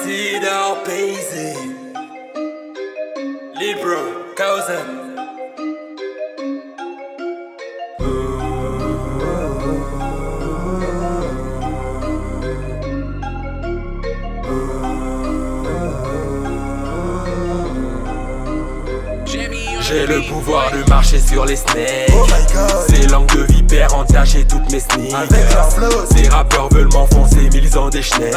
Consider Paisy Libra, Kausen. J'ai le pouvoir de marcher sur les snakes. Oh my god. Ces langues de vipère entachent toutes mes sneaks. Avec leur flow. Ces rappeurs veulent m'enfoncer mais ils ont des schnecks.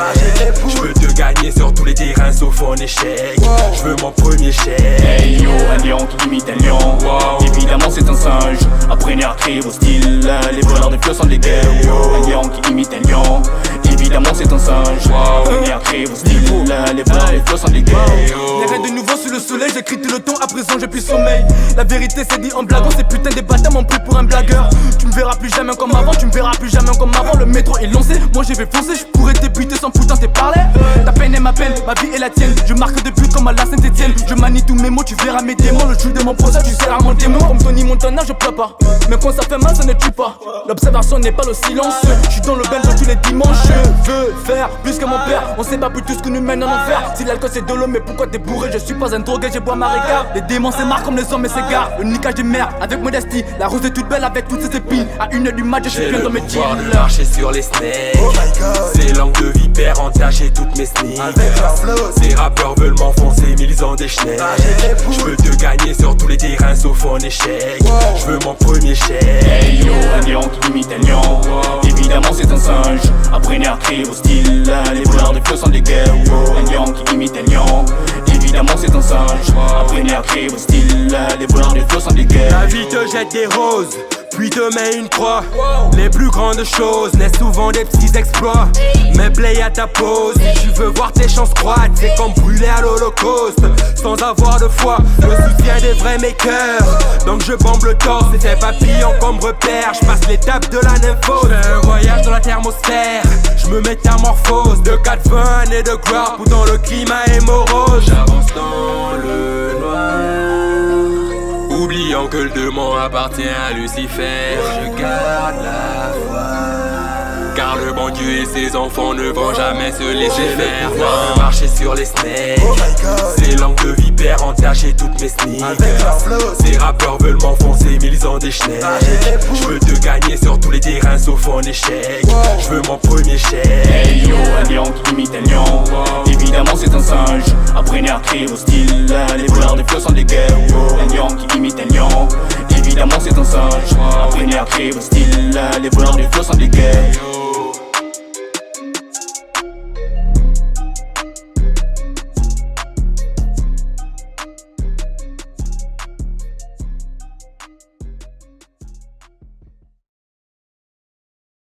Je veux te gagner sur tous les terrains sauf en échec. Je veux mon premier chèque. Hey yo, un lion qui imite un lion. Évidemment c'est un singe. Apprenez à crier vos styles. Les voleurs de flots sont des guerres. Un lion qui imite un lion. Évidemment c'est un singe. Apprenez à crier vos styles. Les voleurs de flots sont des guerres. Y'a rien de nouveau sous le soleil, j'écris tout le temps, à présent j'ai plus sommeil. La vérité c'est dit en blaguant, ces putains des bâtards m'ont pris pour un blagueur. Tu me verras plus jamais comme avant, tu me verras plus jamais comme avant. Le métro est lancé, moi j'y vais foncer, je pourrais débuter sans putain t'es parlé. Ta peine est ma peine, ma vie est la tienne. Je marque des buts comme à la Saint-Etienne. Je manie tous mes mots, tu verras mes démons. Le jus de mon procès, tu seras mon démon. Comme Tony Montana, je pleure pas. Mais quand ça fait mal, ça ne tue pas. L'observation n'est pas le silence. Je suis dans le bel tous les dimanches. Je veux faire plus que mon père. On sait pas plus tout ce que nous mène en enfer. Si l'alcool c'est de l'eau, mais pourquoi t'es bourré? Je suis pas un drogué, je bois ma ricard. Les démons c'est marre comme les hommes et s'égarent. Le niquage des mers avec modestie. La rose est toute belle avec toutes ses épines. À 1h du mat, je suis bien dans mes jeans. J'ai le pouvoir de marcher sur les snakes. Oh my god. Ces langues de vipère entachent toutes mes sneaks. Avec leur flow. Ces rappeurs veulent m'enfoncer mais ils ont des schnecks. Je veux te gagner sur tous les terrains sauf en échec. Je veux mon premier chèque. Hey yo, un lion qui imite un lion. Évidemment c'est un singe. Apprenez à crier vos styles. Les voleurs de flots sont des guerres. Un lion qui imite un lion. Évidemment c'est un singe. Apprenez à crier vos styles. Les voleurs de flots sont des guerres. La vie te jette des roses, puis te met une croix. Les plus grandes choses naissent souvent des petits exploits. Mais play à ta pause, si tu veux voir tes chances croître. C'est comme brûler à l'holocauste, sans avoir de foi. Le soutien des vrais makers, donc je bombe le torse. Et ces papillons comme repère, je passe l'étape de la nymphose. Je fais un voyage dans la thermosphère, je me métamorphose. De 80 années de gloire, pourtant le climat est morose. J'avance dans le noir, oubliant que le démon appartient à Lucifer. Je garde la foi, car le bon Dieu et ses enfants ne vont jamais se laisser faire. Non, marcher sur les snakes. Oh my god. Ces langues de vipère entachent toutes mes sneaks. Avec leur flow. Ces rappeurs veulent m'enfoncer mais ils ont des schnecks. Je veux te gagner sur tous les terrains sauf en échec. Je veux mon premier chèque. Hey yo, un lion qui imite un lion. Évidemment c'est un singe. Apprenez à crier vos styles. Les voleurs de flots sont des guerres. Un lion qui imite un lion. Évidemment c'est un singe. Apprenez à crier vos styles. Les voleurs de flots sont des guerres.